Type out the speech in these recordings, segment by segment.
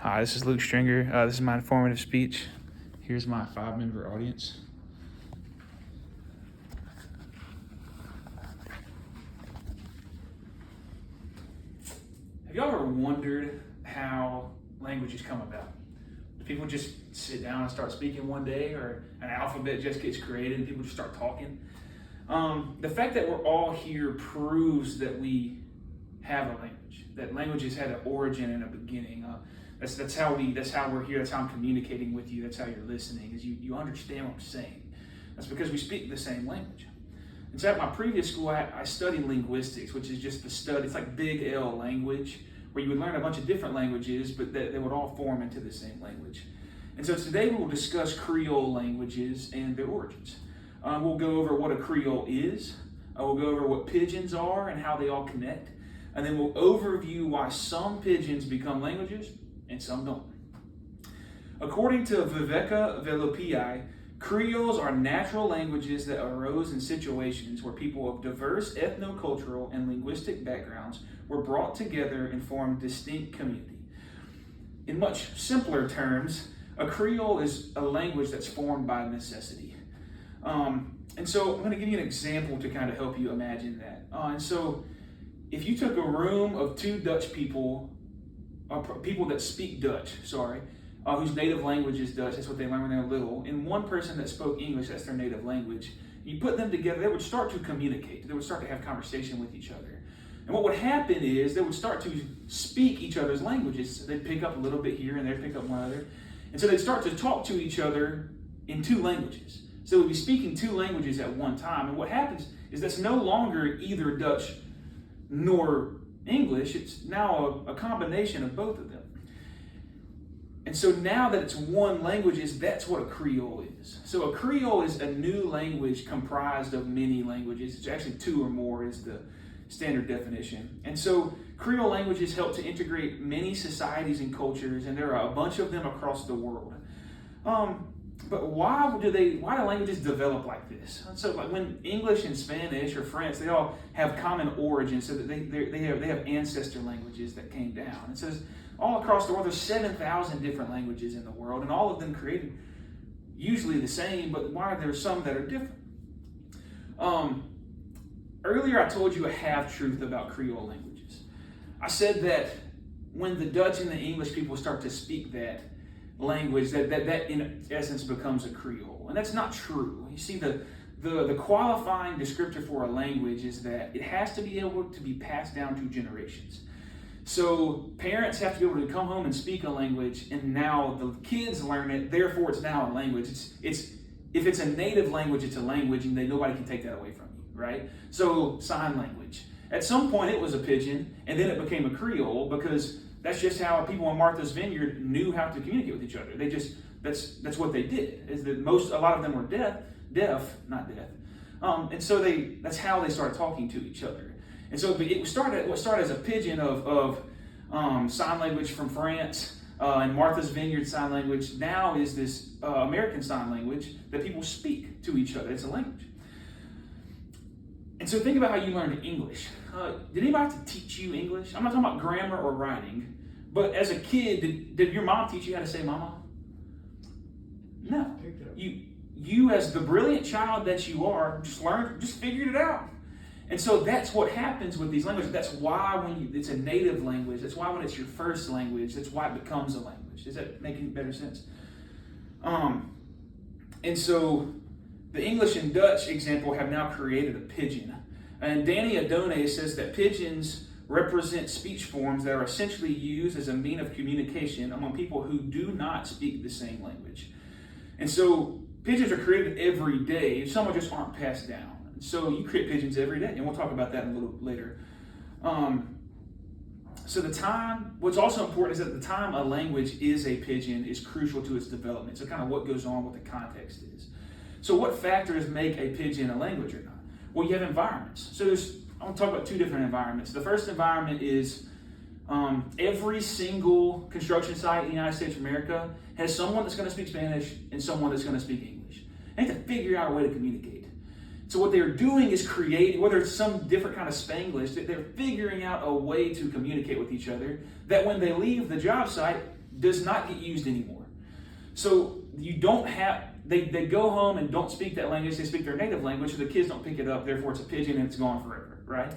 Hi, this is Luke Stringer. This is my informative speech. Here's my 5-member audience. Have y'all ever wondered how languages come about? Do people just sit down and start speaking one day, or an alphabet just gets created and people just start talking? The fact that we're all here proves that we have a language. That languages had an origin and a beginning. That's how we're here. That's how I'm communicating with you. That's how you're listening. Is you understand what I'm saying. That's because we speak the same language. And so at my previous school, I studied linguistics, which is just the study. It's like big L language, where you would learn a bunch of different languages, but they would all form into the same language. And so today we will discuss Creole languages and their origins. We'll go over what a Creole is. We'll go over what pidgins are and how they all connect. And then we'll overview why some pidgins become languages and some don't. According to Viveka Velopiai, Creoles are natural languages that arose in situations where people of diverse ethnocultural and linguistic backgrounds were brought together and formed distinct community. In much simpler terms, a Creole is a language that's formed by necessity. And so I'm going to give you an example to kind of help you imagine that. And so if you took a room of two Dutch people, people that speak Dutch, whose native language is Dutch, that's what they learn when they're little, and one person that spoke English, that's their native language, you put them together, they would start to communicate. They would start to have conversation with each other. And what would happen is they would start to speak each other's languages. So they'd pick up a little bit here and they'd pick up one other. And so they'd start to talk to each other in two languages. So they'd be speaking two languages at one time. And what happens is that's no longer either Dutch nor English. It's now a combination of both of them. And so now that it's one language, that's what a Creole is. So a Creole is a new language comprised of many languages. It's actually two or more is the standard definition. And so Creole languages help to integrate many societies and cultures, and there are a bunch of them across the world. But why do languages develop like this? So like when English and Spanish or French, they all have common origins, so that they have ancestor languages that came down. And so all across the world, there's 7,000 different languages in the world, and all of them created usually the same, but why are there some that are different? Earlier I told you a half-truth about Creole languages. I said that when the Dutch and the English people start to speak that language, that in essence becomes a Creole. And that's not true. You see, the qualifying descriptor for a language is that it has to be able to be passed down to generations. So parents have to be able to come home and speak a language, and now the kids learn it, therefore it's now a language. If it's a native language, it's a language, and nobody can take that away from you, right? So sign language. At some point it was a pidgin, and then it became a Creole, because that's just how people on Martha's Vineyard knew how to communicate with each other. That's what they did. Is that a lot of them were deaf, and so that's how they started talking to each other. And so what started as a pidgin of sign language from France and Martha's Vineyard sign language now is this American sign language that people speak to each other. It's a language. And so think about how you learned English. Did anybody have to teach you English? I'm not talking about grammar or writing, but as a kid, did your mom teach you how to say mama? No. You as the brilliant child that you are, just figured it out. And so that's what happens with these languages. That's why it's a native language, that's why when it's your first language, that's why it becomes a language. Does that make any better sense? And so the English and Dutch example have now created a pidgin. And Danny Adone says that pidgins represent speech forms that are essentially used as a means of communication among people who do not speak the same language. And so pidgins are created every day. Some just aren't passed down. So you create pidgins every day, and we'll talk about that a little later. What's also important is that the time a language is a pidgin is crucial to its development. So kind of what goes on, what the context is. So what factors make a pidgin a language or not? Well, you have environments. So I want to talk about two different environments. The first environment is every single construction site in the United States of America has someone that's going to speak Spanish and someone that's going to speak English. They have to figure out a way to communicate. So what they're doing is creating, whether it's some different kind of Spanglish, they're figuring out a way to communicate with each other that when they leave the job site, does not get used anymore. So you don't have, they go home and don't speak that language, they speak their native language, so the kids don't pick it up, therefore it's a pidgin and it's gone forever, right?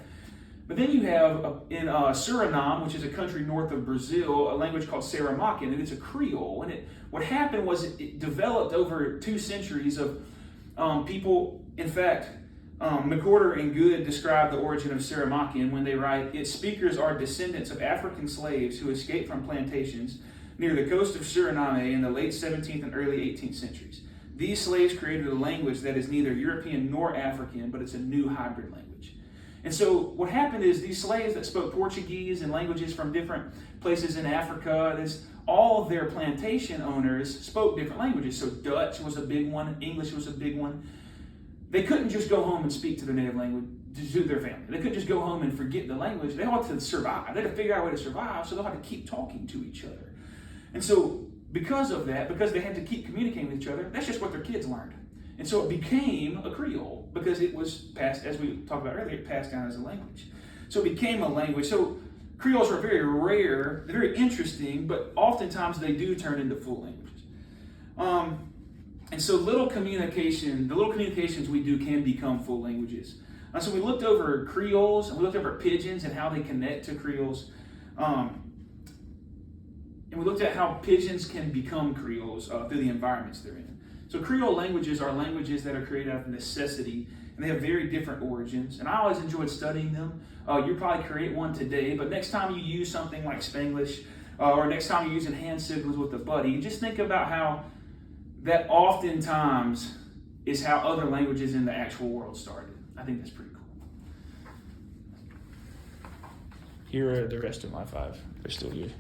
But then you have in Suriname, which is a country north of Brazil, a language called Saramaccan, and it's a Creole. And what happened was it developed over 2 centuries of people. In fact, McWhorter and Good describe the origin of Saramaccan when they write, its speakers are descendants of African slaves who escaped from plantations near the coast of Suriname in the late 17th and early 18th centuries. These slaves created a language that is neither European nor African, but it's a new hybrid language. And so what happened is these slaves that spoke Portuguese and languages from different places in Africa, all of their plantation owners spoke different languages. So Dutch was a big one, English was a big one. They couldn't just go home and speak to their native language to their family. They couldn't just go home and forget the language. They had to survive. They had to figure out a way to survive, so they had to keep talking to each other. And so because of that, because they had to keep communicating with each other, that's just what their kids learned. And so it became a Creole because it was passed, as we talked about earlier, it passed down as a language. So it became a language. So Creoles are very rare, they're very interesting, but oftentimes they do turn into full languages. And so the little communications we do can become full languages. And so we looked over Creoles, and we looked over pidgins and how they connect to Creoles. And we looked at how pidgins can become Creoles through the environments they're in. So Creole languages are languages that are created out of necessity, and they have very different origins. And I always enjoyed studying them. You'll probably create one today, but next time you use something like Spanglish, or next time you're using hand signals with a buddy, just think about how that oftentimes is how other languages in the actual world started. I think that's pretty cool. Here are the rest of my 5. They're still good.